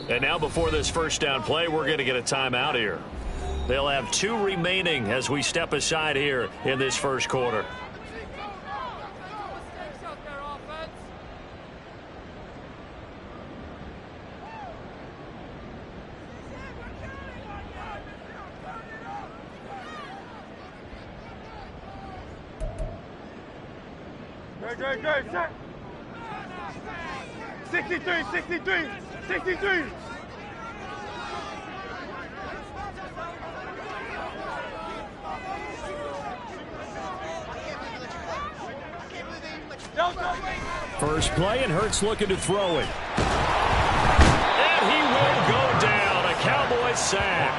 And now before this first down play, we're going to get a timeout here. They'll have 2 remaining as we step aside here in this first quarter. Good. 63. First play, and Hurts looking to throw it. And he will go down. A Cowboys sack.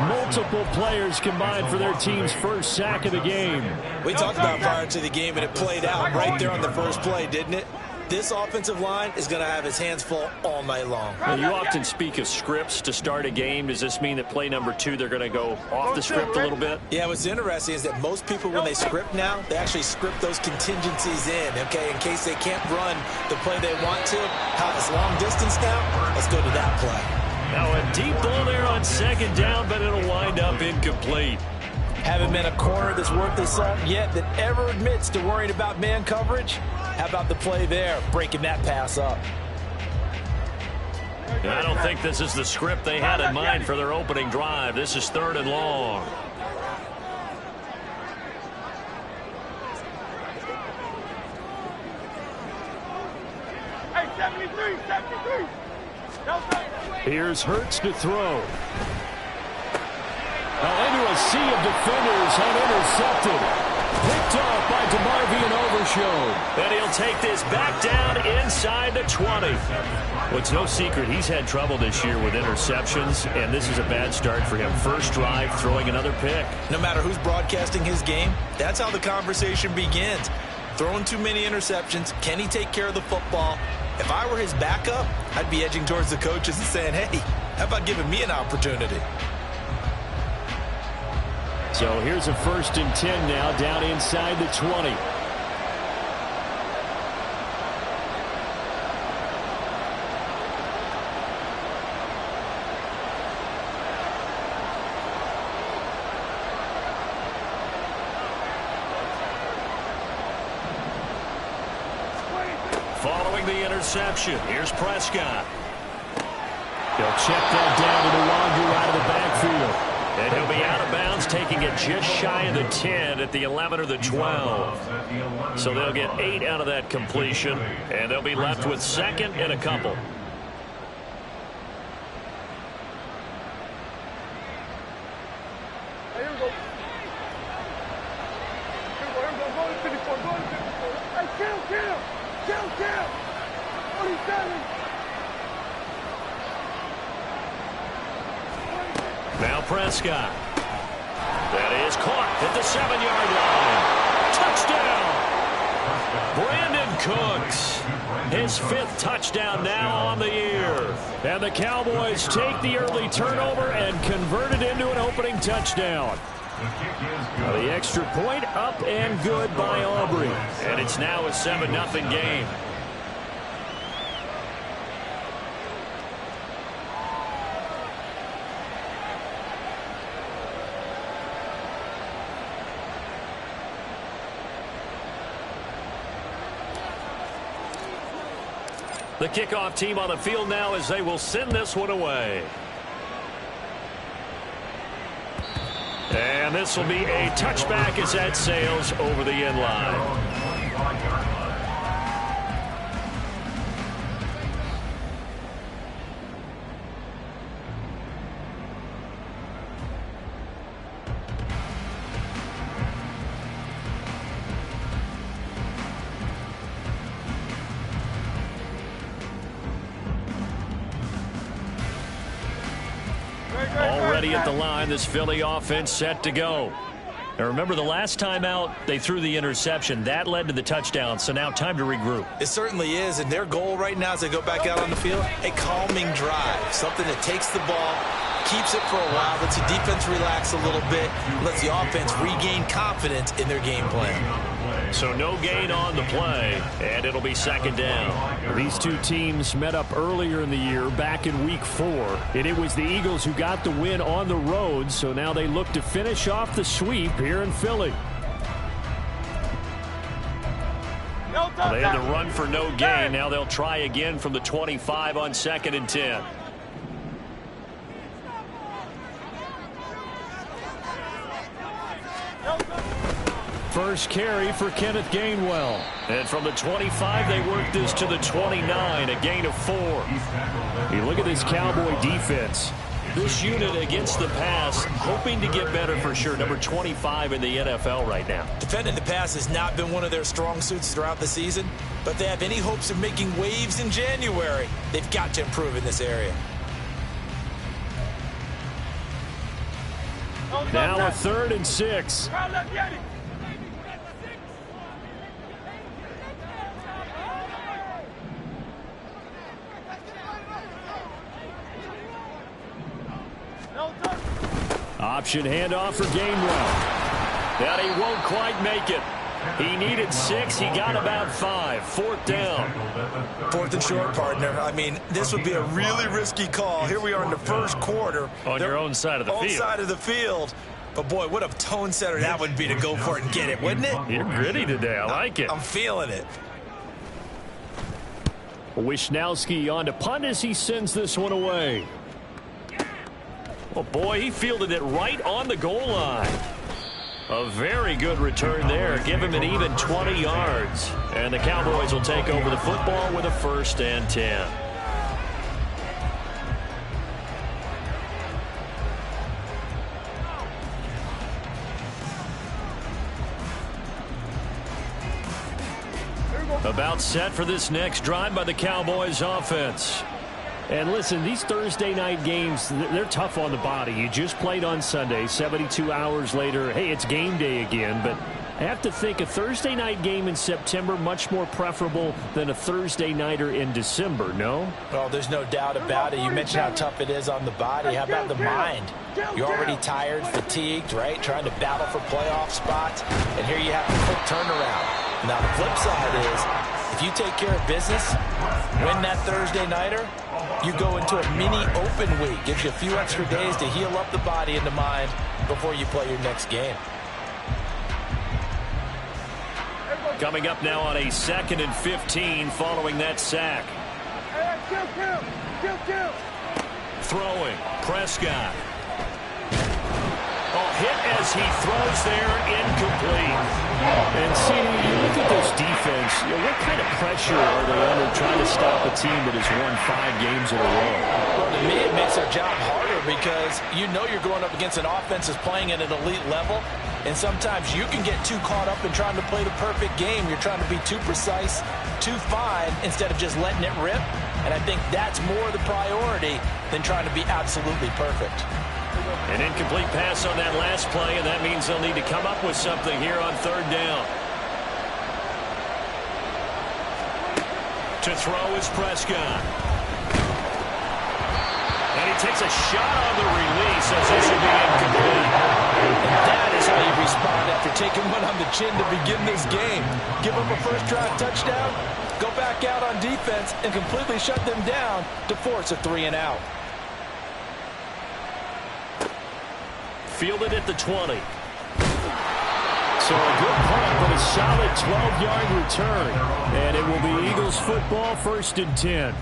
Multiple players combined for their team's first sack of the game. We talked about prior to the game, and it played out right there on the first play, didn't it? This offensive line is going to have his hands full all night long. Now, you often speak of scripts to start a game. Does this mean that play number 2, they're going to go off the script a little bit? Yeah, what's interesting is that most people, when they script now, they actually script those contingencies in, okay, in case they can't run the play they want to. It's long distance now. Let's go to that play. Now a deep ball there on second down, but it'll wind up incomplete. Haven't been a corner that's worth the salt yet that ever admits to worrying about man coverage. How about the play there, breaking that pass up? I don't think this is the script they had in mind for their opening drive. This is 3rd and long. Hey, 73. Here's Hurts to throw. Now into a sea of defenders and intercepted. Picked off by DeMarvin and Overshown. And he'll take this back down inside the 20. Well, it's no secret he's had trouble this year with interceptions, and this is a bad start for him. First drive, throwing another pick. No matter who's broadcasting his game, that's how the conversation begins. Throwing too many interceptions. Can he take care of the football? If I were his backup, I'd be edging towards the coaches and saying, hey, how about giving me an opportunity? So here's a 1st and 10 now, down inside the 20. Following the interception, here's Prescott. He'll check that down to the longer out of the backfield. And he'll be out of bounds, taking it just shy of the 10 at the 11 or the 12. So they'll get 8 out of that completion, and they'll be left with 2nd and a couple. Now Prescott. That is caught at the 7-yard line. Touchdown. Brandon Cooks. His 5th touchdown now on the year. And the Cowboys take the early turnover and convert it into an opening touchdown. Now the extra point up and good by Aubrey. And it's now a 7-0 game. The kickoff team on the field now as they will send this one away. And this will be a touchback as that sails over the end line. Already at the line, this Philly offense set to go. Now remember, the last time out, they threw the interception. That led to the touchdown, so now time to regroup. It certainly is, and their goal right now as they go back out on the field, a calming drive, something that takes the ball, keeps it for a while, lets the defense relax a little bit, lets the offense regain confidence in their game plan. So no gain on the play, and it'll be second down. These two teams met up earlier in the year, back in Week 4, and it was the Eagles who got the win on the road, so now they look to finish off the sweep here in Philly. They had to run for no gain. Now they'll try again from the 25 on 2nd and 10. First carry for Kenneth Gainwell. And from the 25, they work this to the 29, a gain of 4. You look at this Cowboy defense. This unit against the pass, hoping to get better for sure. Number 25 in the NFL right now. Defending the pass has not been one of their strong suits throughout the season, but they have any hopes of making waves in January. They've got to improve in this area. Now a 3rd and 6. Option handoff for Gainwell. That he won't quite make it. He needed 6. He got about 5. 4th down. 4th and short, partner. I mean, this would be a really risky call. Here we are in the first quarter. On your own side of the field. Own side of the field. But, boy, what a tone setter that would be to go for it and get it, wouldn't it? You're gritty today. I like it. I'm feeling it. Wishnowski on to punt as he sends this one away. Oh, boy, he fielded it right on the goal line. A very good return there. Give him an even 20 yards. And the Cowboys will take over the football with a 1st and 10. About set for this next drive by the Cowboys offense. And listen, these Thursday night games, they're tough on the body. You just played on Sunday, 72 hours later. Hey, it's game day again. But I have to think a Thursday night game in September much more preferable than a Thursday nighter in December, no? Well, there's no doubt about it. You mentioned how tough it is on the body. How about the mind? You're already tired, fatigued, right? Trying to battle for playoff spots. And here you have a quick turnaround. Now, the flip side is, if you take care of business, win that Thursday nighter, you go into a mini open week. Gives you a few extra days to heal up the body and the mind before you play your next game. Coming up now on a 2nd and 15 following that sack. Throwing, Prescott. Oh, hit as he throws there, incomplete. And see, you look at this defense, what kind of pressure are they under trying to stop a team that has won 5 games in a row? Well, to me, it makes their job harder because you know you're going up against an offense that's playing at an elite level, and sometimes you can get too caught up in trying to play the perfect game. You're trying to be too precise, too fine, instead of just letting it rip. And I think that's more the priority than trying to be absolutely perfect. An incomplete pass on that last play, and that means they'll need to come up with something here on 3rd down. To throw is Prescott. And he takes a shot on the release as this will be incomplete. And that is how you respond after taking one on the chin to begin this game. Give them a first drive touchdown, go back out on defense, and completely shut them down to force a 3 and out. Fielded at the 20. So a good punt, but a solid 12-yard return. And it will be Eagles football, 1st and 10.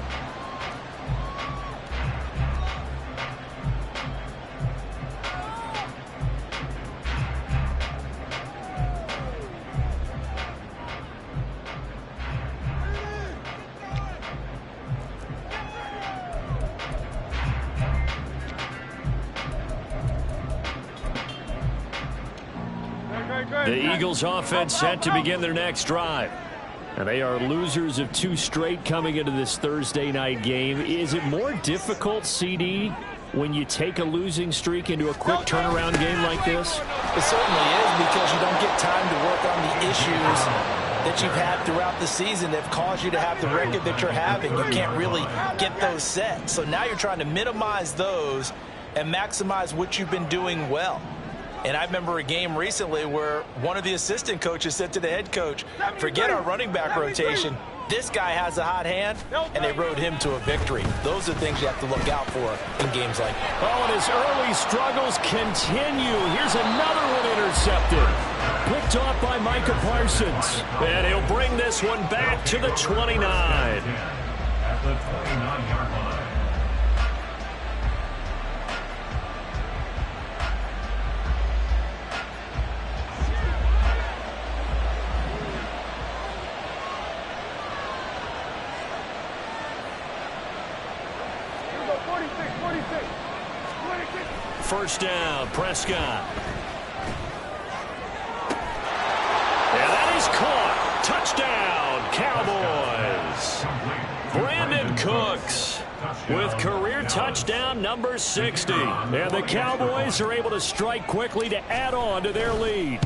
The Eagles offense set to begin their next drive. And they are losers of 2 straight coming into this Thursday night game. Is it more difficult, CD, when you take a losing streak into a quick turnaround game like this? It certainly is, because you don't get time to work on the issues that you've had throughout the season that have caused you to have the record that you're having. You can't really get those set. So now you're trying to minimize those and maximize what you've been doing well. And I remember a game recently where one of the assistant coaches said to the head coach, forget our running back rotation. This guy has a hot hand, and they rode him to a victory. Those are things you have to look out for in games like that. Oh, and his early struggles continue. Here's another one intercepted. Picked off by Micah Parsons. And he'll bring this one back to the 29. At the 29-yard line. First down, Prescott. And that is caught. Touchdown, Cowboys. Brandon Cooks with career touchdown number 60. And the Cowboys are able to strike quickly to add on to their lead.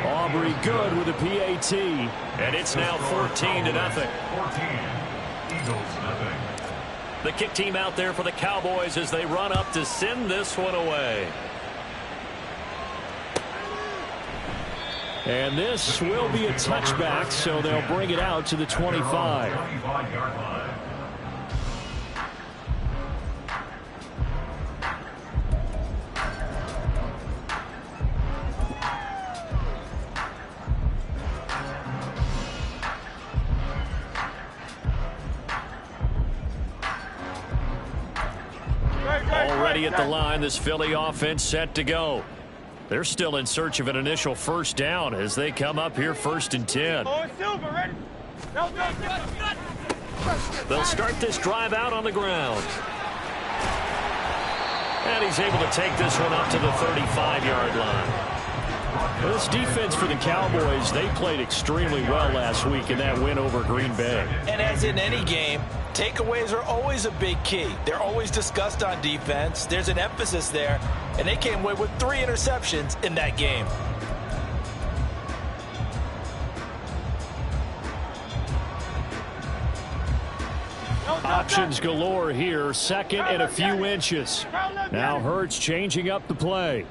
Aubrey good with a PAT. And it's now 14-0. 14. Eagles nothing. The kick team out there for the Cowboys as they run up to send this one away. And this will be a touchback, so they'll bring it out to the 25. 25-yard line. Already at the line, this Philly offense set to go. They're still in search of an initial first down as they come up here 1st and 10. They'll start this drive out on the ground. And he's able to take this one up to the 35-yard line. Well, this defense for the Cowboys, they played extremely well last week in that win over Green Bay. And as in any game, takeaways are always a big key. They're always discussed on defense. There's an emphasis there, and they came away with 3 interceptions in that game. Options galore here, second and a few inches. Now Hurts changing up the play.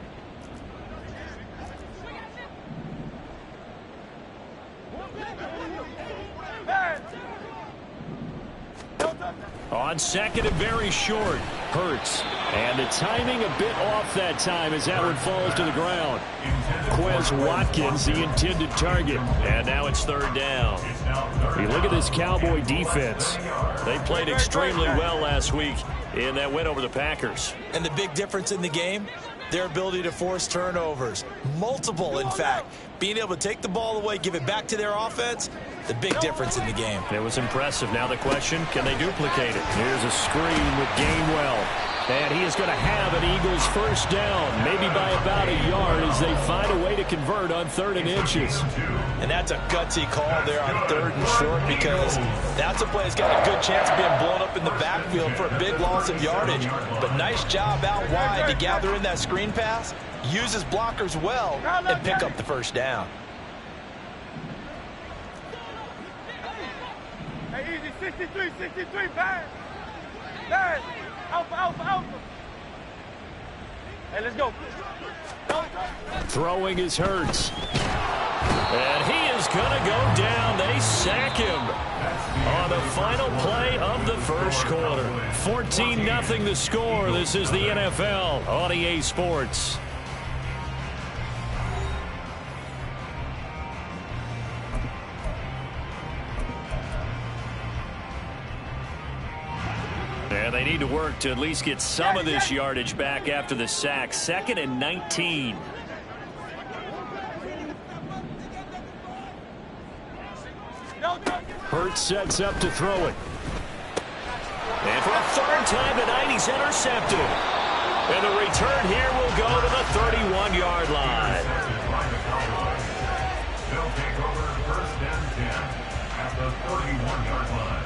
On second and very short, Hurts. And the timing a bit off that time as that one falls to the ground. Quez Watkins, the intended target. And now it's 3rd down. You look at this Cowboy defense. They played extremely well last week in that win over the Packers. And the big difference in the game, their ability to force turnovers. Multiple, in fact. Being able to take the ball away, give it back to their offense, the big difference in the game. It was impressive. Now the question, can they duplicate it? Here's a screen with Gainwell. And he is going to have an Eagles first down, maybe by about a yard as they find a way to convert on 3rd and inches. And that's a gutsy call there on 3rd and short because that's a play that's got a good chance of being blown up in the backfield for a big loss of yardage. But nice job out wide to gather in that screen pass, use his blockers well, and pick up the first down. Hey, easy, 63, bang. Bang. Alpha. Hey, let's go. Throwing is Hurts. And he is going to go down. They sack him on the final play of the first quarter. 14-0 the score. This is the NFL on EA Sports. And they need to work to at least get some of this yardage back after the sack. 2nd and 19. Hurts sets up to throw it. And for a 3rd time tonight, he's intercepted. And the return here will go to the 31-yard line. They'll take over 1st and 10 at the 31-yard line.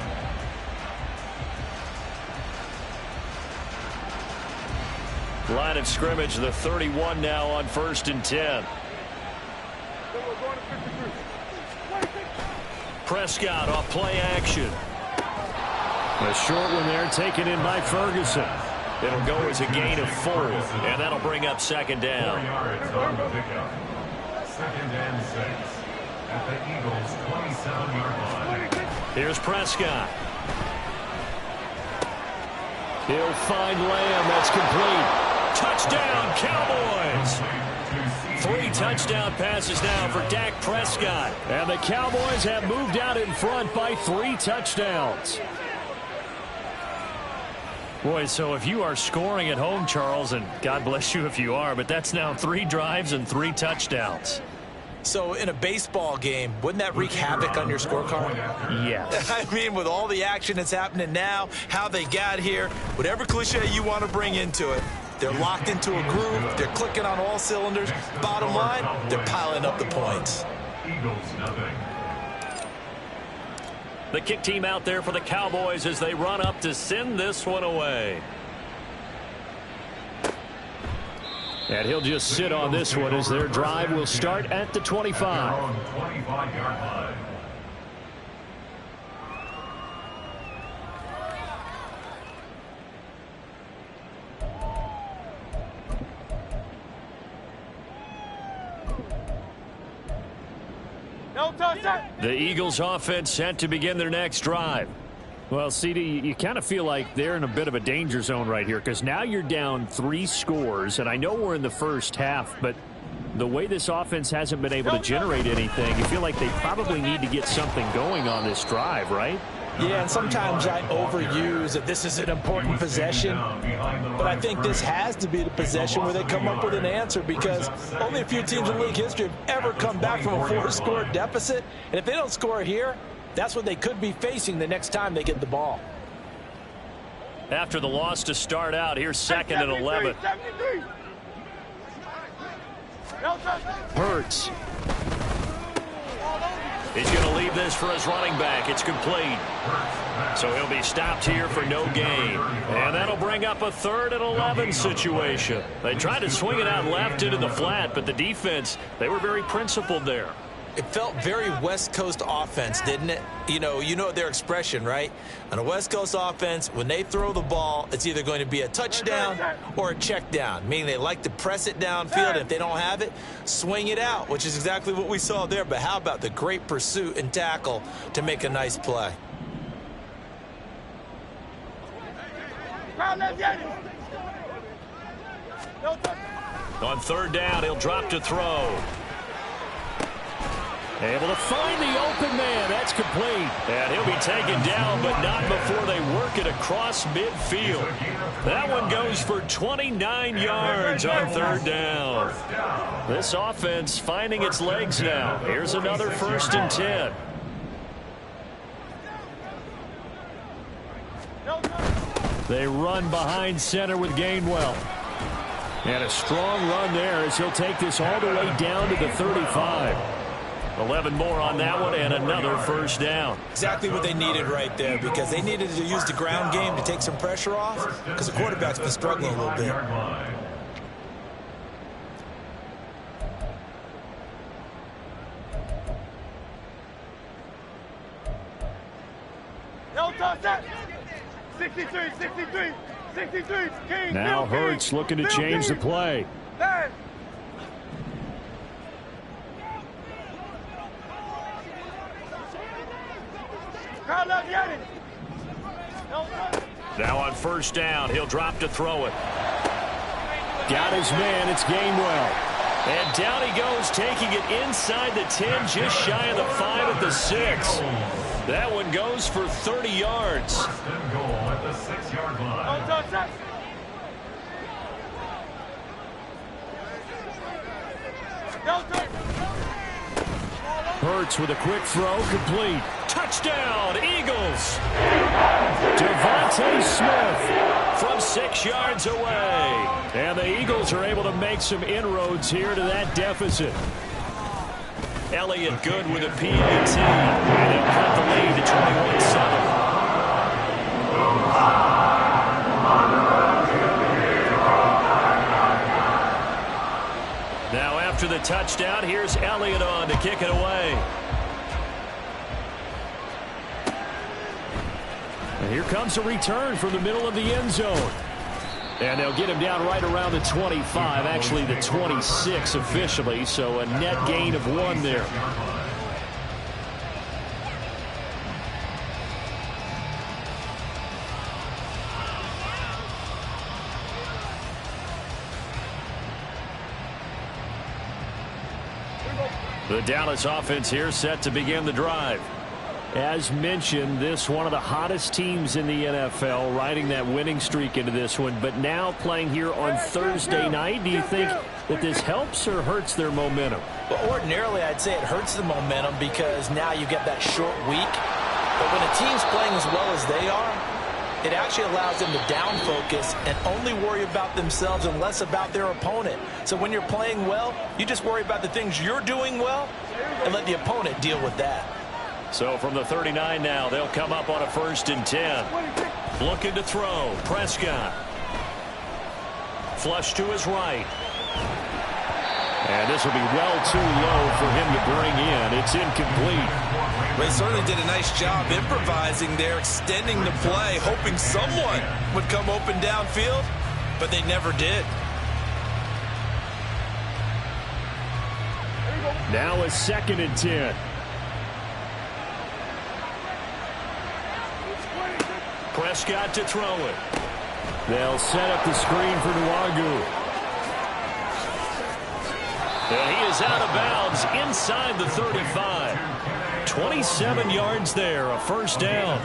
Line of scrimmage, the 31 now on 1st and 10. Prescott off play action. A short one there taken in by Ferguson. It'll go as a gain of 4, and that'll bring up second 4 down. yards on the pickup. 2nd and 6 at the Eagles' 27-yard line. Here's Prescott. He'll find Lamb. That's complete. Touchdown, Cowboys. 3 touchdown passes now for Dak Prescott. And the Cowboys have moved out in front by 3 touchdowns. Boy, so if you are scoring at home, Charles, and God bless you if you are, but that's now 3 drives and 3 touchdowns. So in a baseball game, wouldn't that wreak havoc on your scorecard? Yes. I mean, with all the action that's happening now, how they got here, whatever cliche you want to bring into it, they're locked into a groove. They're clicking on all cylinders. Bottom line, they're piling up the points. Eagles nothing. The kick team out there for the Cowboys as they run up to send this one away. And he'll just sit on this one as their drive will start at the 25. 25-yard line. No touchdown. The Eagles offense set to begin their next drive. Well, CD, you kind of feel like they're in a bit of a danger zone right here because now you're down 3 scores, and I know we're in the first half, but the way this offense hasn't been able to generate anything, you feel like they probably need to get something going on this drive, right? Yeah, and sometimes I overuse that this is an important possession, but I think this has to be the possession where they come up with an answer because only a few teams in league history have ever come back from a 4-score deficit, and if they don't score here, that's what they could be facing the next time they get the ball. After the loss to start out, here's 2nd and 11. 73. No touchdown. Hurts. He's going to leave this for his running back. It's complete. So he'll be stopped here for no gain. And that'll bring up a 3rd and 11 situation. They tried to swing it out left into the flat, but the defense, they were very principled there. It felt very West Coast offense, didn't it? You know their expression, right? On a West Coast offense, when they throw the ball, it's either going to be a touchdown or a check down, meaning they like to press it downfield, and if they don't have it, swing it out, which is exactly what we saw there. But how about the great pursuit and tackle to make a nice play? On 3rd down, he'll drop to throw. Able to find the open man. That's complete. And he'll be taken down, but not before they work it across midfield. That one goes for 29 yards on 3rd down. This offense finding its legs now. Here's another 1st and 10. They run behind center with Gainwell. And a strong run there as he'll take this all the way down to the 35. 11 more on that one and another 1st down. Exactly what they needed right there because they needed to use the ground game to take some pressure off because the quarterback's been struggling a little bit. No touchdown. 63, 63, 63. King, Now Bill Hurts King. looking to Bill change the King. play. Pass. Now on 1st down, he'll drop to throw it. Got his man. It's Gainwell. And down he goes, taking it inside the 10, just shy of the 5 at the 6. That one goes for 30 yards. 1st and goal at the 6-yard line. Hurts with a quick throw, complete. Touchdown, Eagles. Devontae Smith From 6 yards away. And the Eagles are able to make some inroads here to that deficit. Elliott good with a PAT. And they'll cut the lead to 21-7. Now after the touchdown, here's Elliott on to kick it away. And here comes a return from the middle of the end zone. And they'll get him down right around the 25, actually the 26 officially, so a net gain of 1 there. The Dallas offense here set to begin the drive. As mentioned, this one of the hottest teams in the NFL, riding that winning streak into this one, but now playing here on Thursday night. Do you think that this helps or hurts their momentum? Well, ordinarily, I'd say it hurts the momentum because now you get that short week. But when a team's playing as well as they are, it actually allows them to down focus and only worry about themselves and less about their opponent. So when you're playing well, you just worry about the things you're doing well and let the opponent deal with that. So from the 39 now, they'll come up on a 1st and 10. Looking to throw. Prescott. Flush to his right. And this will be well too low for him to bring in. It's incomplete. They certainly did a nice job improvising there, extending the play, hoping someone would come open downfield, but they never did. Now a 2nd and 10. Prescott to throw it. They'll set up the screen for Nwangu. And he is out of bounds inside the 35. 27 yards there, a 1st down.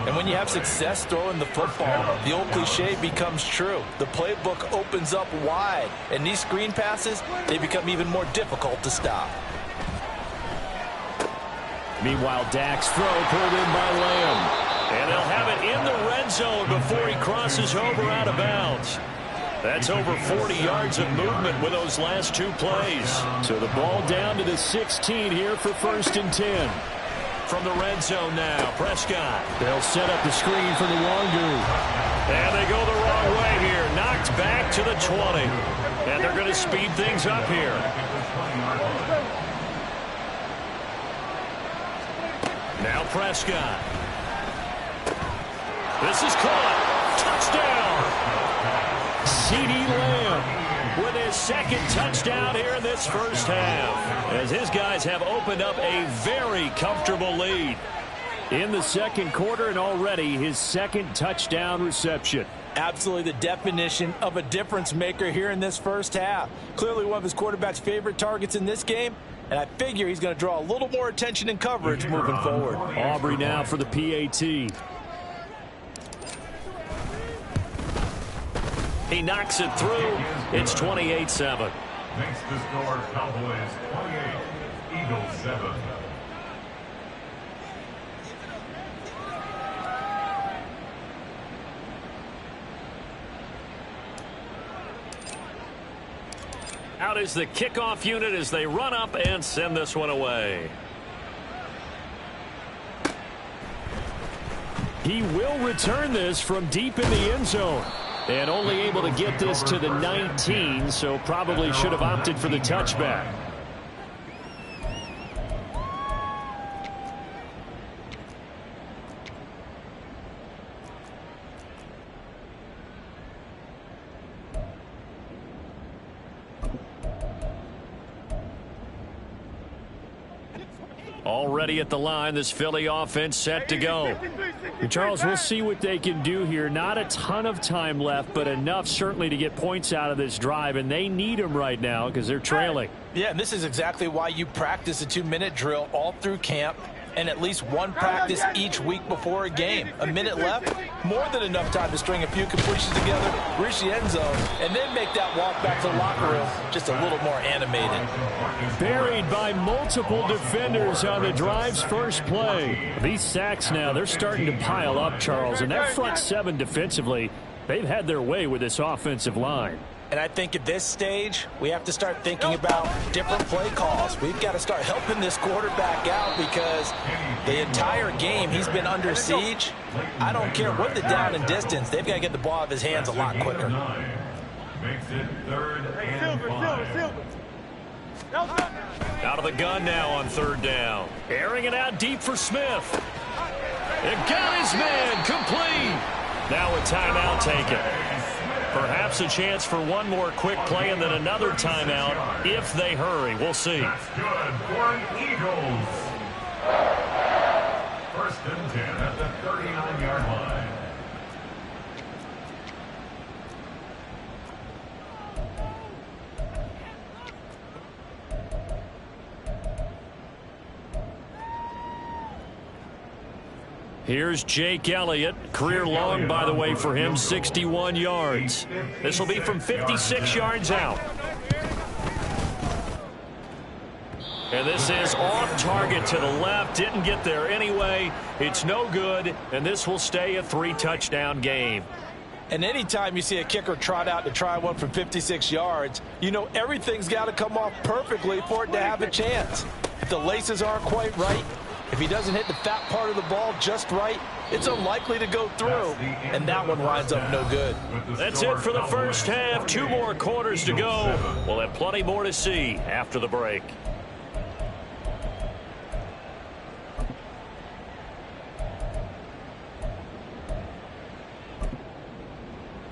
And when you have success throwing the football, the old cliche becomes true. The playbook opens up wide, and these screen passes, they become even more difficult to stop. Meanwhile, Dak's throw pulled in by Lamb. And they'll have it in the red zone before he crosses over out of bounds. That's over 40 yards of movement with those last 2 plays. So the ball down to the 16 here for 1st and 10. From the red zone now, Prescott. They'll set up the screen for Nwangu. And they go the wrong way here. Knocked back to the 20. And they're going to speed things up here. Now Prescott. This is caught. Touchdown. CeeDee Lamb with his 2nd touchdown here in this 1st half, as his guys have opened up a very comfortable lead in the 2nd quarter, and already his 2nd touchdown reception. Absolutely the definition of a difference maker here in this 1st half. Clearly one of his quarterback's favorite targets in this game, and I figure he's going to draw a little more attention and coverage moving forward. Aubrey now for the PAT. He knocks it through. It's 28-7. Makes the score Cowboys 28, Eagles 7. Out is the kickoff unit as they run up and send this one away. He will return this from deep in the end zone. And only able to get this to the 19, so probably should have opted for the touchback. Already at the line, this Philly offense set to go. And Charles, we'll see what they can do here. Not a ton of time left, but enough certainly to get points out of this drive, and they need them right now because they're trailing. Yeah, and this is exactly why you practice a 2-minute drill all through camp and at least one practice each week before a game. A minute left, more than enough time to string a few completions together, reach the end zone, and then make that walk back to the locker room just a little more animated. Buried by multiple defenders on the drive's 1st play. These sacks now, they're starting to pile up, Charles, and that front 7 defensively, they've had their way with this offensive line. And I think at this stage, we have to start thinking about different play calls. We've got to start helping this quarterback out because the entire game he's been under siege. I don't care what the down and distance. They've got to get the ball out of his hands a lot quicker. Makes it 3rd and 5. Out of the gun now on 3rd down. Airing it out deep for Smith. It got his man complete. Now a timeout taken. Perhaps a chance for one more quick play and then another timeout if they hurry. We'll see. That's good for an Eagles. First and 10 at the 39-yard line. Here's Jake Elliott. Career long, by the way, for him, 61 yards. This will be from 56 yards out. And this is off target to the left. Didn't get there anyway. It's no good, and this will stay a 3-touchdown game. And anytime you see a kicker trot out to try one from 56 yards, you know everything's got to come off perfectly for it to have a chance. If the laces aren't quite right, if he doesn't hit the fat part of the ball just right, it's unlikely to go through, and that one winds up no good. That's it for the first half. 2 more quarters to go. We'll have plenty more to see after the break.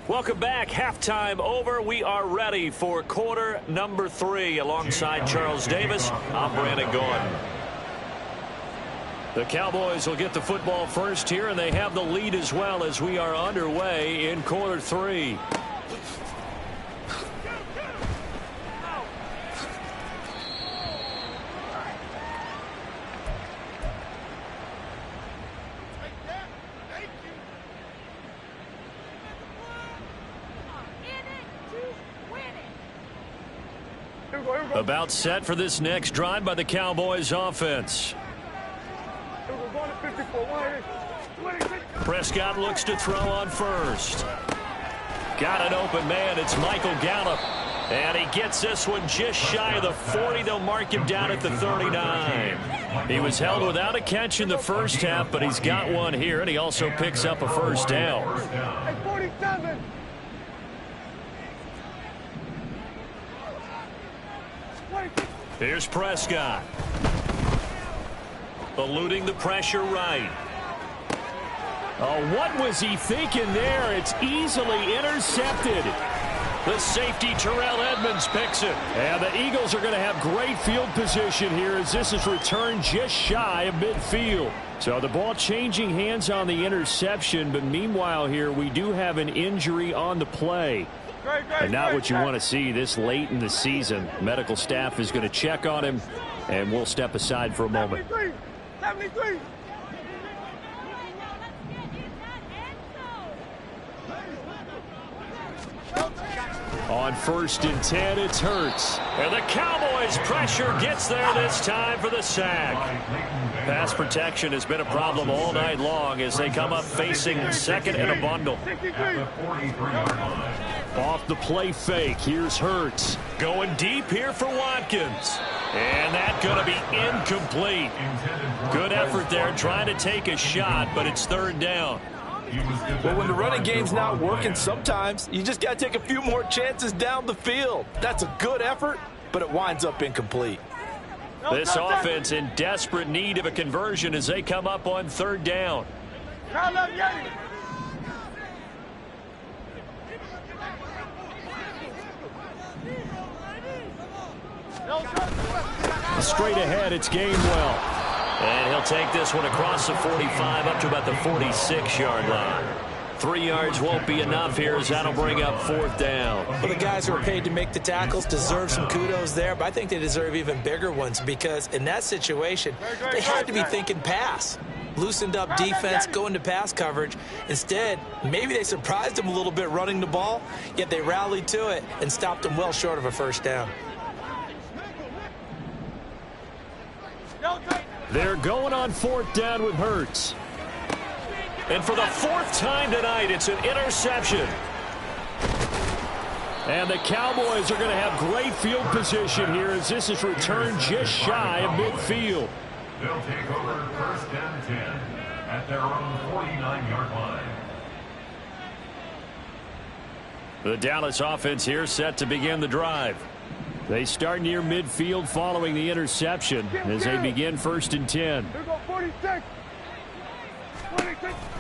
Welcome back. Halftime over. We are ready for quarter number 3. Alongside Charles Davis, I'm Brandon Gordon. The Cowboys will get the football first here, and they have the lead as well as we are underway in quarter 3. About set for this next drive by the Cowboys offense. Prescott looks to throw on first. Got an open man. It's Michael Gallup. And he gets this one just shy of the 40. They'll mark him down at the 39. He was held without a catch in the first half, but he's got one here, and he also picks up a first down. 47. Here's Prescott. Eluding the pressure right. Oh, what was he thinking there? It's easily intercepted. The safety, Terrell Edmonds, picks it. And the Eagles are going to have great field position here as this is returned just shy of midfield. So the ball changing hands on the interception, but meanwhile here we do have an injury on the play. And not what you want to see this late in the season. Medical staff is going to check on him, and we'll step aside for a moment. 73. On 1st and 10, it's Hurts. And the Cowboys' pressure gets there this time for the sack. Pass protection has been a problem all night long as they come up facing second and a bundle. Off the play fake, here's Hurts. Going deep here for Watkins. And that's going to be incomplete. Good effort there trying to take a shot, but it's 3rd down. Well, when the running game's not working, sometimes you just got to take a few more chances down the field. That's a good effort, but it winds up incomplete. This offense in desperate need of a conversion as they come up on 3rd down. Straight ahead, it's Gainwell. And he'll take this one across the 45 up to about the 46-yard line. 3 yards won't be enough here as that'll bring up 4th down. Well, the guys who are paid to make the tackles deserve some kudos there, but I think they deserve even bigger ones because in that situation, they had to be thinking pass. Loosened up defense, going to pass coverage. Instead, maybe they surprised them a little bit running the ball, yet they rallied to it and stopped them well short of a 1st down. They're going on 4th down with Hurts. And for the 4th time tonight, it's an interception. And the Cowboys are going to have great field position here as this is returned just shy of midfield. They'll take over 1st and 10 at their own 49-yard line. The Dallas offense here set to begin the drive. They start near midfield following the interception as they begin 1st and 10.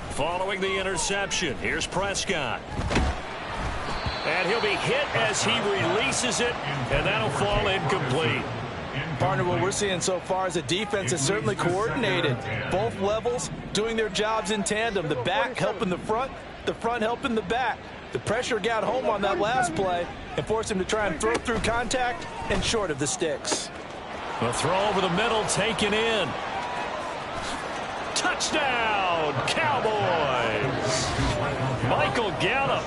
Following the interception, here's Prescott. And he'll be hit as he releases it, and that'll fall incomplete. Partner, what we're seeing so far is the defense is certainly coordinated. Both levels doing their jobs in tandem. The back helping the front helping the back. The pressure got home on that last play and forced him to try and throw through contact and short of the sticks. A throw over the middle taken in. Touchdown, Cowboys! Michael Gallup,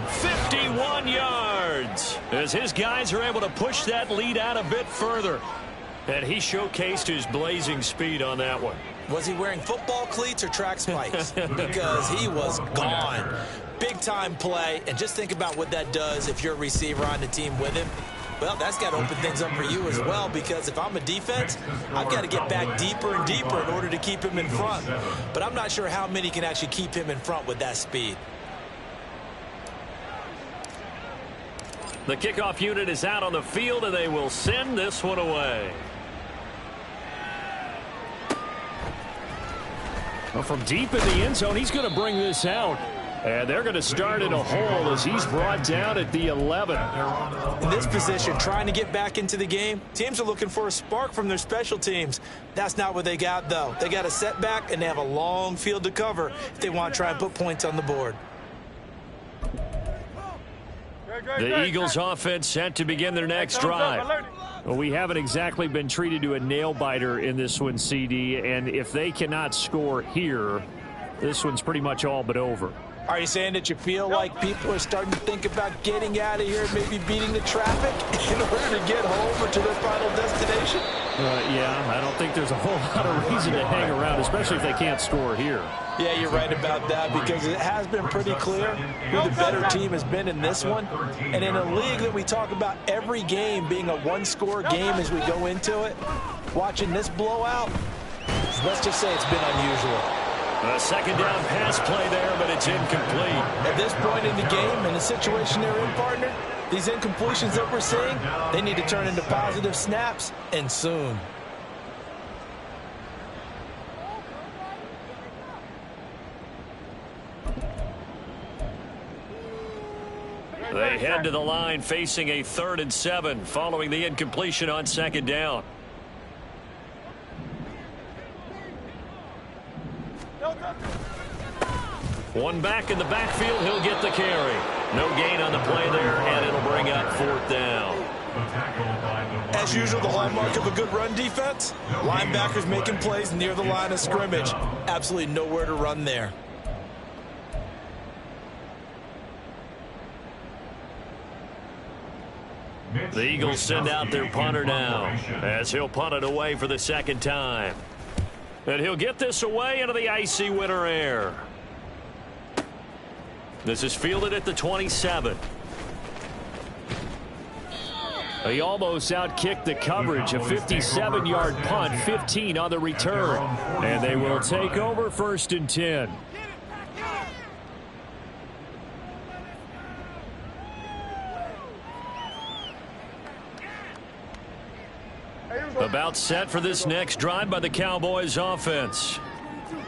51 yards, as his guys are able to push that lead out a bit further. And he showcased his blazing speed on that one. Was he wearing football cleats or track spikes? Because he was gone. Big-time play, and just think about what that does if you're a receiver on the team with him. Well, that's got to open things up for you as well, because if I'm a defense, I've got to get back deeper and deeper in order to keep him in front. But I'm not sure how many can actually keep him in front with that speed. The kickoff unit is out on the field, and they will send this one away. Well, from deep in the end zone, he's going to bring this out. And they're going to start in a hole as he's brought down at the 11. In this position, trying to get back into the game, teams are looking for a spark from their special teams. That's not what they got, though. They got a setback, and they have a long field to cover if they want to try and put points on the board. The Eagles offense set to begin their next drive. Well, we haven't exactly been treated to a nail-biter in this one, CD, and if they cannot score here, this one's pretty much all but over. Are you saying that you feel like people are starting to think about getting out of here and maybe beating the traffic in order to get home or to their final destination? Yeah, I don't think there's a whole lot of reason to hang around, especially if they can't score here. Yeah, you're right about that, because it has been pretty clear who the better team has been in this one. And in a league that we talk about every game being a one-score game as we go into it, watching this blowout, let's just say it's been unusual. A second down pass play there, but it's incomplete. At this point in the game, in the situation they're in, partner, these incompletions that we're seeing, they need to turn into positive snaps, and soon. They head to the line facing a 3rd and 7 following the incompletion on second down. One back in the backfield, he'll get the carry. No gain on the play there, and it'll bring up 4th down. As usual, the hallmark of a good run defense, linebackers making plays near the line of scrimmage. Absolutely nowhere to run there. The Eagles send out their punter now, as he'll punt it away for the 2nd time. And he'll get this away into the icy winter air. This is fielded at the 27. He almost outkicked the coverage. A 57-yard punt, 15 on the return. And they will take over 1st and 10. About set for this next drive by the Cowboys offense.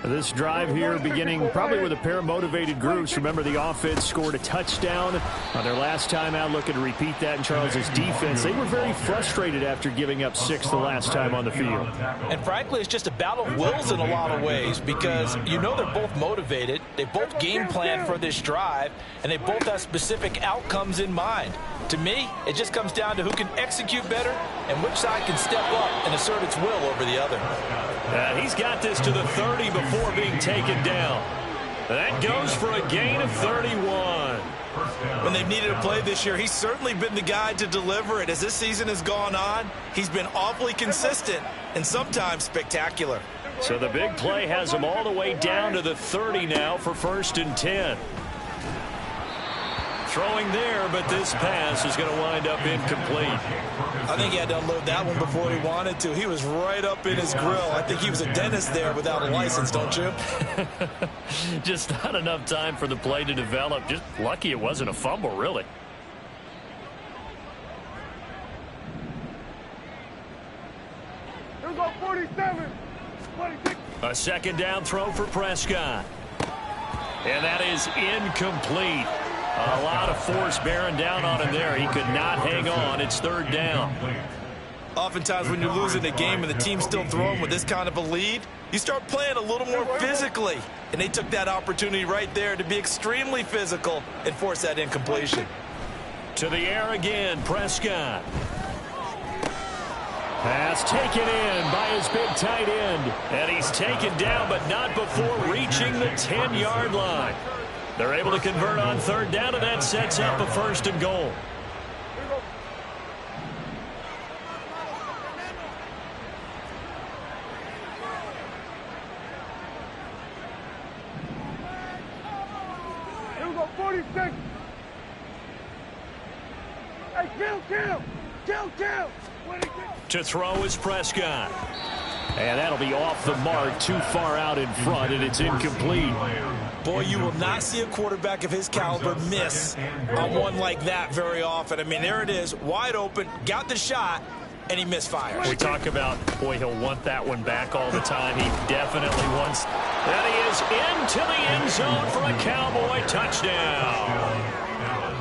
This drive here beginning probably with a pair of motivated groups. Remember, the offense scored a touchdown on their last time out. Looking to repeat that in Charles's defense. They were very frustrated after giving up 6 the last time on the field. And frankly, it's just a battle of wills in a lot of ways, because you know they're both motivated. They both game plan for this drive, and they both have specific outcomes in mind. To me, it just comes down to who can execute better and which side can step up and assert its will over the other. He's got this to the 30 before being taken down. That goes for a gain of 31. When they've needed a play this year, he's certainly been the guy to deliver it. As this season has gone on, he's been awfully consistent and sometimes spectacular. So the big play has him all the way down to the 30 now for 1st and 10. Throwing there, but this pass is going to wind up incomplete. I think he had to unload that one before he wanted to. He was right up in his grill. I think he was a dentist there without a license, don't you? Just not enough time for the play to develop. Just lucky it wasn't a fumble, really. Here we go, 47, 26. A 2nd down throw for Prescott. And that is incomplete. A lot of force bearing down on him there. He could not hang on. It's third down. Oftentimes when you're losing a game and the team's still throwing with this kind of a lead, you start playing a little more physically. And they took that opportunity right there to be extremely physical and force that incompletion. To the air again, Prescott. Pass taken in by his big tight end. And he's taken down, but not before reaching the 10-yard line. They're able to convert on third down, and that sets up a first and goal. Here we go, 46. Hey, kill. To throw is Prescott. And that'll be off the mark, too far out in front, and it's incomplete. Boy, you will not see a quarterback of his caliber miss on one like that very often. I mean, there it is, wide open, got the shot, and he misfires. We talk about, boy, he'll want that one back all the time. He definitely wants. And he is into the end zone for a Cowboy touchdown.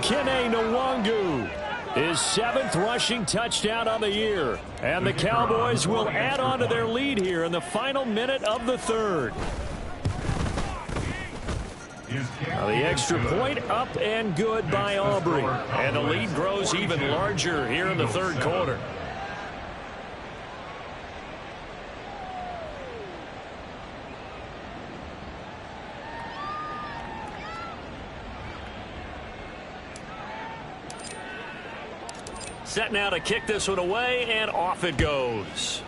Kene Nwangu. His 7th rushing touchdown on the year. And the Cowboys will add on to their lead here in the final minute of the third. Now the extra point up and good by Aubrey. And the lead grows even larger here in the third quarter. Set now to kick this one away, and off it goes.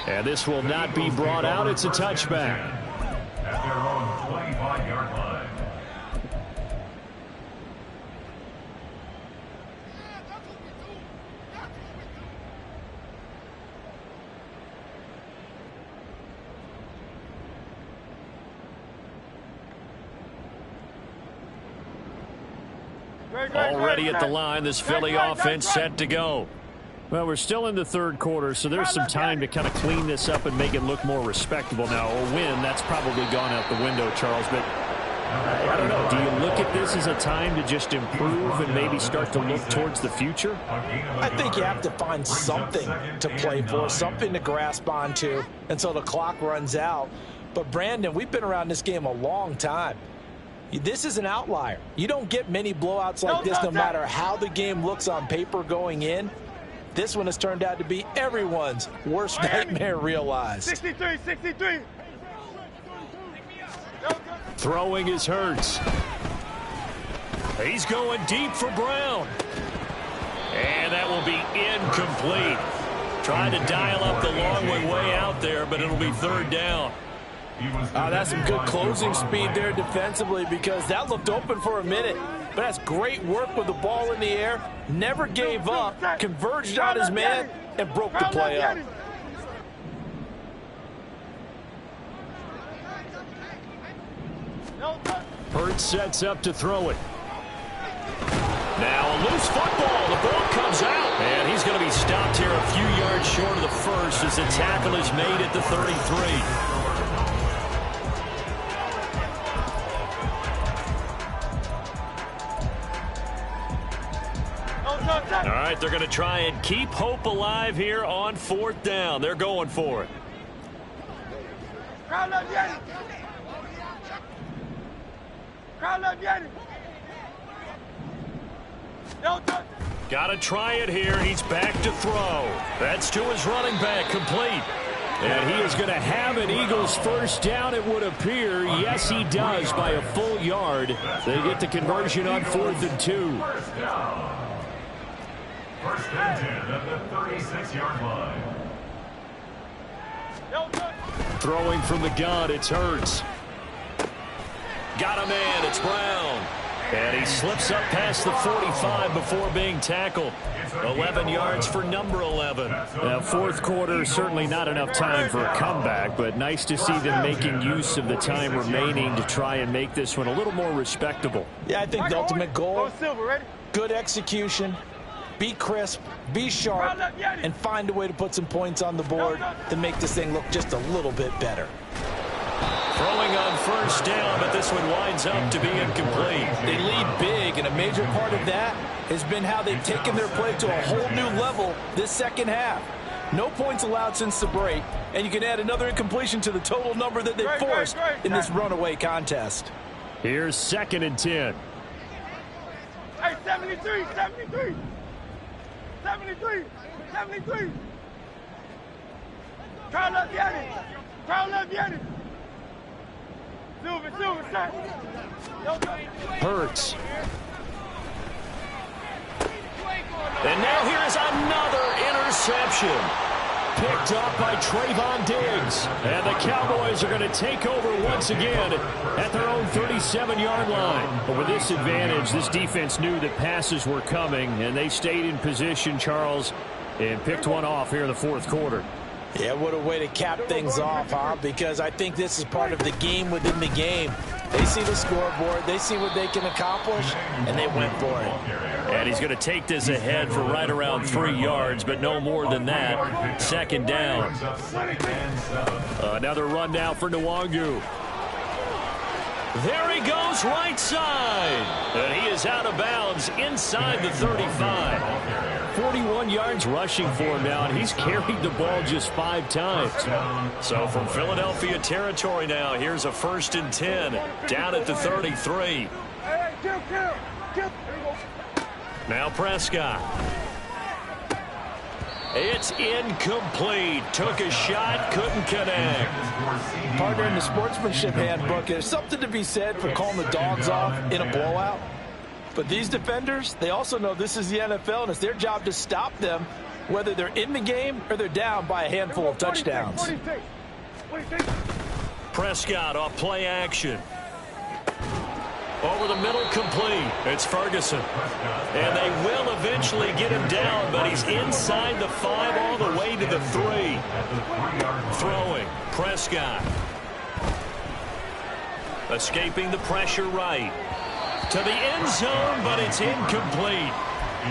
And this will not be brought out. It's a touchback. At their own 25-yard line. Already at the line, this Philly offense set to go. Well, we're still in the third quarter, so there's some time to kind of clean this up and make it look more respectable now. A win, that's probably gone out the window, Charles, but I don't know. Do you look at this as a time to just improve and maybe start to look towards the future? I think you have to find something to play for, something to grasp onto until the clock runs out. But, Brandon, we've been around this game a long time. This is an outlier. You don't get many blowouts like this no matter how the game looks on paper going in. This one has turned out to be everyone's worst nightmare realized. 63. Throwing is Hurts. He's going deep for Brown. And that will be incomplete. Tried to dial up the long way out there, but it'll be third down. That's some good closing speed there defensively, because that looked open for a minute. But that's great work with the ball in the air. Never gave up, converged on his man, and broke the play up. Hurts sets up to throw it. Now a loose football. The ball comes out. And he's going to be stopped here a few yards short of the first as the tackle is made at the 33. All right, they're going to try and keep hope alive here on fourth down. They're going for it. Got to try it here. He's back to throw. That's to his running back, complete. And he is going to have an Eagles first down, it would appear. Yes, he does, by a full yard. They get the conversion on 4th and 2. First and 10 at the 36-yard line. Throwing from the gun, it's Hurts. Got a man, it's Brown. And he slips up past the 45 before being tackled. 11 yards for number 11. Now, fourth quarter, certainly not enough time for a comeback, but nice to see them making use of the time remaining to try and make this one a little more respectable. Yeah, I think the ultimate goal, good execution, be crisp, be sharp, and find a way to put some points on the board to make this thing look just a little bit better. Throwing on first down, but this one winds up to be incomplete. They lead big, and a major part of that has been how they've taken their play to a whole new level this second half. No points allowed since the break, and you can add another incompletion to the total number that they forced in this runaway contest. Here's 2nd and 10. Hey, 73, 73. 73, 73. Carl left Yanni. Carl left Yanni. Silver, set. Hurts. And now here's another interception. Picked up by Trayvon Diggs. And the Cowboys are going to take over once again at their own 37-yard line. But with this advantage, this defense knew that passes were coming, and they stayed in position, Charles, and picked one off here in the fourth quarter. Yeah, what a way to cap things off, huh? Because I think this is part of the game within the game. They see the scoreboard, they see what they can accomplish, and they went for it. And he's going to take this ahead for right around 3 yards, but no more than that. 2nd down. Another run now for Nwangu. There he goes, right side. And he is out of bounds inside the 35. 41 yards rushing for him now, and he's carried the ball just 5 times. So from Philadelphia territory now, here's a 1st and 10 down at the 33. Hey, kill. Now Prescott. It's incomplete. Took a shot, couldn't connect. Partner, in the sportsmanship handbook, there's something to be said for calling the dogs off in a blowout. But these defenders, they also know this is the NFL, and it's their job to stop them, whether they're in the game or they're down by a handful of touchdowns. Prescott off play action. Over the middle, complete. It's Ferguson. And they will eventually get him down, but he's inside the 5 all the way to the 3. Throwing. Prescott. Escaping the pressure right. To the end zone, but it's incomplete.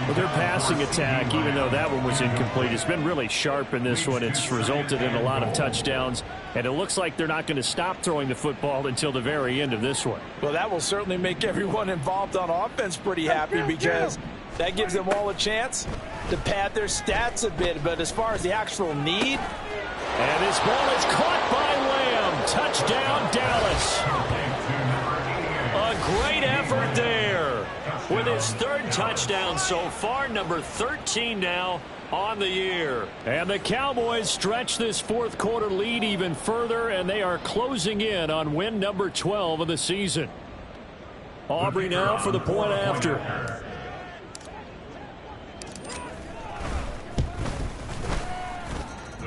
Well, their passing attack, even though that one was incomplete, has been really sharp in this one. It's resulted in a lot of touchdowns, and it looks like they're not going to stop throwing the football until the very end of this one. Well, that will certainly make everyone involved on offense pretty happy, because that gives them all a chance to pad their stats a bit. But as far as the actual need. And this ball is caught by Lamb. Touchdown, Dallas. A great effort there. With his 3rd touchdown so far, number 13 now on the year. And the Cowboys stretch this 4th quarter lead even further, and they are closing in on win number 12 of the season. Aubrey now for the point after.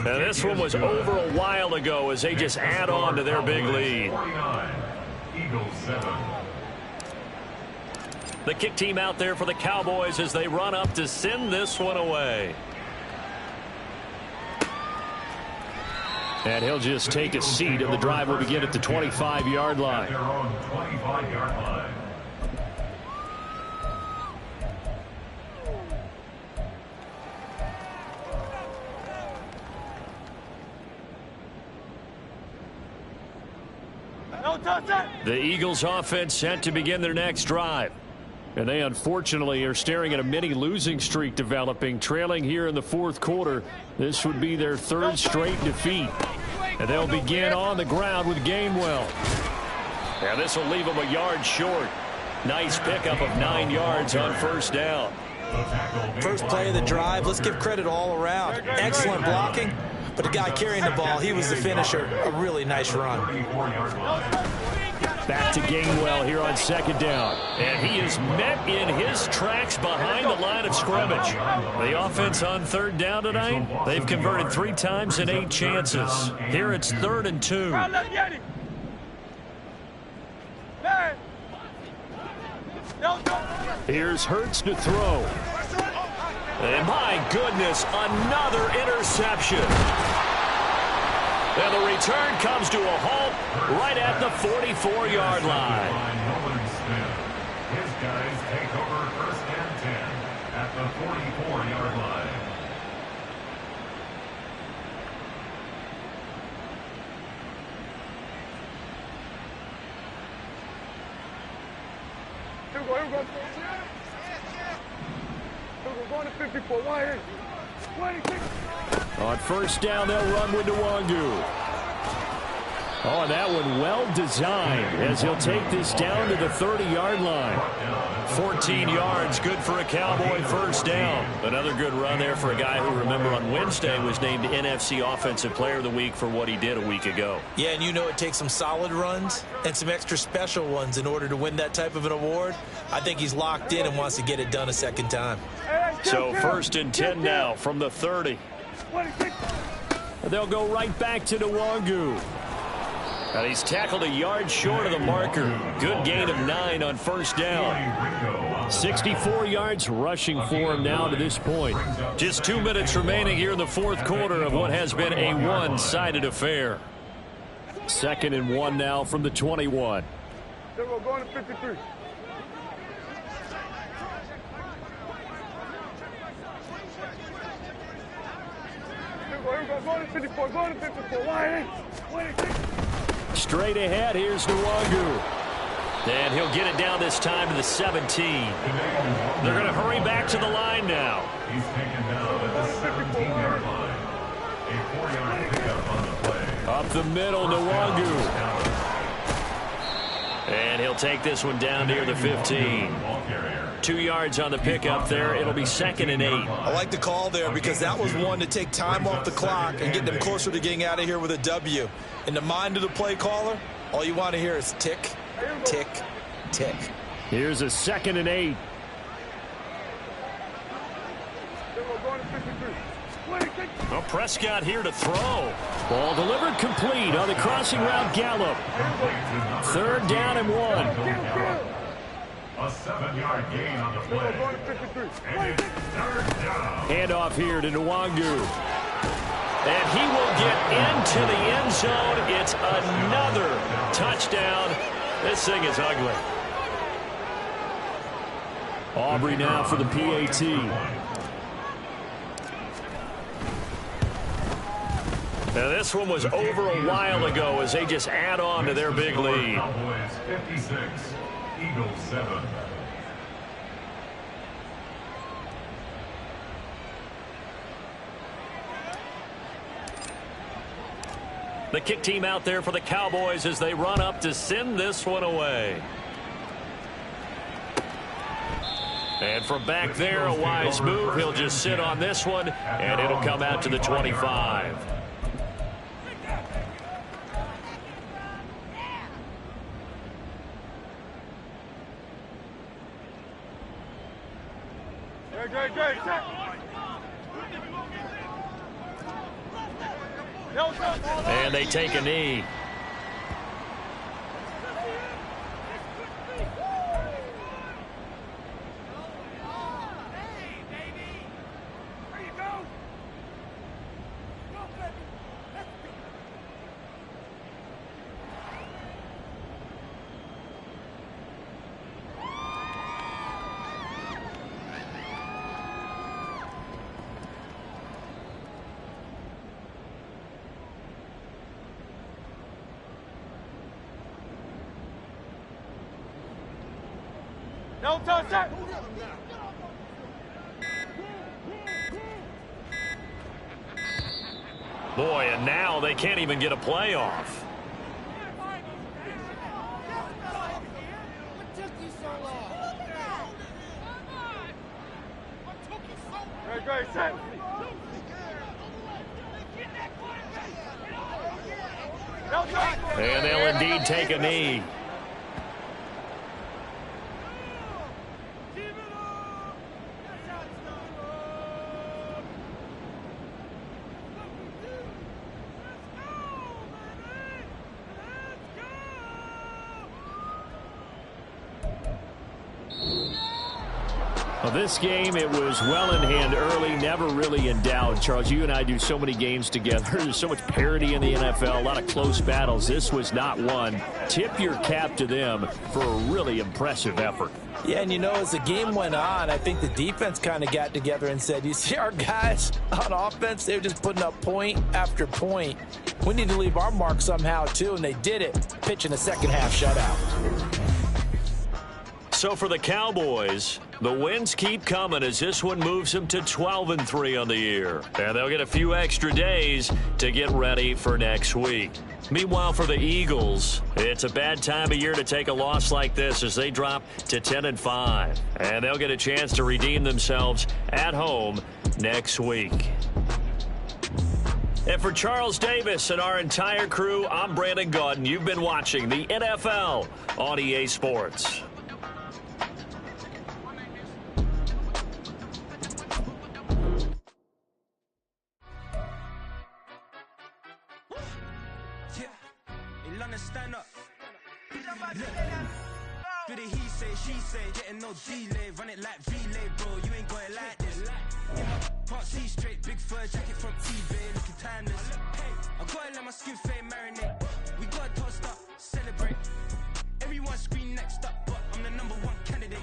Now this one was over a while ago as they just add on to their big lead. Eagles 7. The kick team out there for the Cowboys as they run up to send this one away. And he'll just take a seat, and the drive will begin at the 25-yard line. Their own 25-yard line. Don't touch that. The Eagles offense set to begin their next drive. And they unfortunately are staring at a mini losing streak developing, trailing here in the 4th quarter. This would be their 3rd straight defeat. And they'll begin on the ground with Gainwell. And this will leave them a yard short. Nice pickup of 9 yards on 1st down. First play of the drive, let's give credit all around. Excellent blocking, but the guy carrying the ball, he was the finisher. A really nice run. Back to Gainwell here on 2nd down. And he is met in his tracks behind the line of scrimmage. The offense on 3rd down tonight, they've converted 3 times in 8 chances. Here it's 3rd and 2. Here's Hurts to throw. And my goodness, another interception. And the return comes to a halt right at the 44-yard line. His guys take over 1st and 10 at the 44-yard line. Going to 54. Wide. 26. On first down, they'll run with Nwangu. Oh, and that one well designed as he'll take this down to the 30-yard line. 14 yards, good for a Cowboy first down. Another good run there for a guy who, remember, on Wednesday was named NFC Offensive Player of the Week for what he did a week ago. Yeah, and you know it takes some solid runs and some extra special ones in order to win that type of an award. I think he's locked in and wants to get it done a second time. So first and 10 now from the 30. They'll go right back to Nwangu. And he's tackled a yard short of the marker. Good gain of 9 on first down. 64 yards rushing for him now to this point. Just 2 minutes remaining here in the fourth quarter of what has been a one-sided affair. 2nd and 1 now from the 21. Then we're going to 53. Going to 54. Going to 54. Wide. 26. Straight ahead, here's Nwangu. And he'll get it down this time to the 17. They're going to hurry back to the line now. He's taken down at the 17-yard line. A 4-yard pickup on the play. Up the middle, Nwangu. And he'll take this one down near the 15. 2 yards on the pickup there. It'll be 2nd and 8. I like the call there because that was one to take time off the clock and get them closer to getting out of here with a W. In the mind of the play caller, all you want to hear is tick, tick, tick. Here's a 2nd and 8. Well, Prescott here to throw. Ball delivered complete on the crossing route Gallup. 3rd down and 1. A 7-yard gain on the play. And it's 3rd down. Handoff here to Nwangu. And he will get into the end zone. It's another touchdown. This thing is ugly. Aubrey now for the PAT. Now this one was over a while ago as they just add on to their big lead. Cowboys 56, Eagles 7. The kick team out there for the Cowboys as they run up to send this one away. And from back there, a wise move. He'll just sit on this one, and it'll come out to the 25. Great. And they take a knee. No touch it. Boy, and now they can't even get a play off. Great, set. And they'll indeed take a knee. Well, this game, it was well in hand early, never really in doubt. Charles, you and I do so many games together. There's so much parity in the NFL, a lot of close battles. This was not one. Tip your cap to them for a really impressive effort. Yeah, and you know, as the game went on, I think the defense kind of got together and said, you see our guys on offense, they're just putting up point after point. We need to leave our mark somehow, too, and they did it, pitching a second-half shutout. So for the Cowboys, the wins keep coming as this one moves them to 12-3 on the year. And they'll get a few extra days to get ready for next week. Meanwhile, for the Eagles, it's a bad time of year to take a loss like this as they drop to 10-5. And they'll get a chance to redeem themselves at home next week. And for Charles Davis and our entire crew, I'm Brandon Gaudin. You've been watching the NFL on EA Sports. Stand up. Do the he say, she say, getting no delay, run it like relay, bro. You ain't going like this. In my part C straight, big fur jacket from eBay, looking timeless. I gotta let my skin fade marinate. We gotta toast up, celebrate. Everyone scream next up, but I'm the #1 candidate.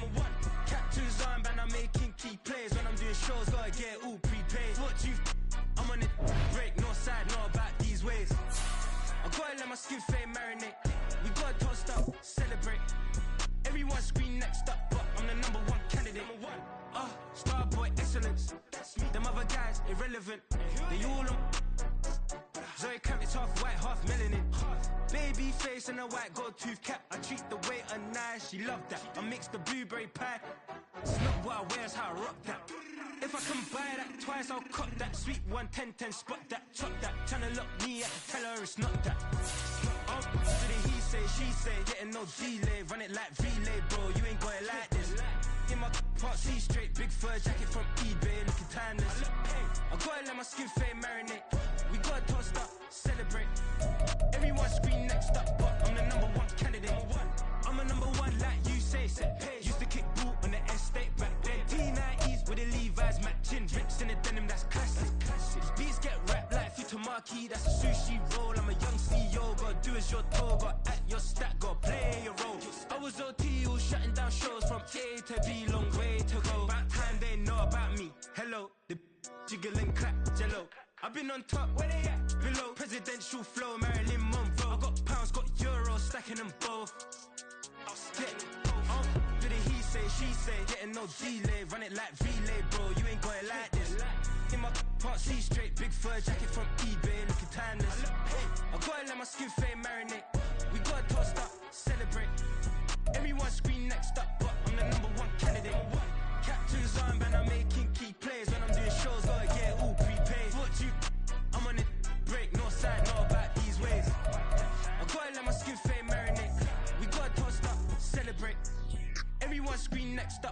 Captain's armband, I'm making key plays. When I'm doing shows, gotta get all prepaid. What you? I'm on it, break, no side, know about these ways. I gotta let my skin fade marinate. We gotta toast up, celebrate. Everyone scream next up, but I'm the #1 candidate. Starboy excellence. Them other guys irrelevant. They all on. Zoe Kravitz half white, half melanin. Baby face and a white gold tooth cap. I treat the waiter nice, she love that. I mix the blueberry pie. It's not what I wear, it's how I rock that. If I can buy that twice, I'll cut that. Sweet 110, spot that, chop that. Tryna lock me, I can tell her it's not that. To the he say, she say, getting no delay. Run it like relay, bro, you ain't going like this. In my part C straight, big fur jacket from eBay, looking timeless. I gotta let my skin fade marinate. We gotta toast up, celebrate. Everyone scream next up, but I'm the #1 candidate. I'm a #1 like you say, used to kick ball on the estate back then. T90s with the Levi's matching, rips in the denim, that's classic. Beats get wrapped like Futamaki, that's a sushi roll. I'm a young CEO, gotta do as you're told, gotta act your stat, gotta play your role. I was OT, all shutting down shows from A to B, long way to go. About time they know about me. Hello, the jiggle and clap, jello. I've been on top, where they at? Below, presidential flow, Marilyn Monroe. I got pounds, got euros, stacking them both. Do the he say, she say, getting no delay, run it like relay, bro. You ain't going like this. In my part C straight, big fur jacket from eBay, looking timeless. I gotta let my skin fade marinate. We gotta toast up, celebrate. Everyone scream next up, but I'm the #1 candidate. Captain's armband, I'm making key plays. When I'm doing shows, gotta get all prepaid. What you? I'm on it, break, no side, know about these ways. I gotta let my skin fade marinate. We gotta toast up, celebrate. Everyone scream next up.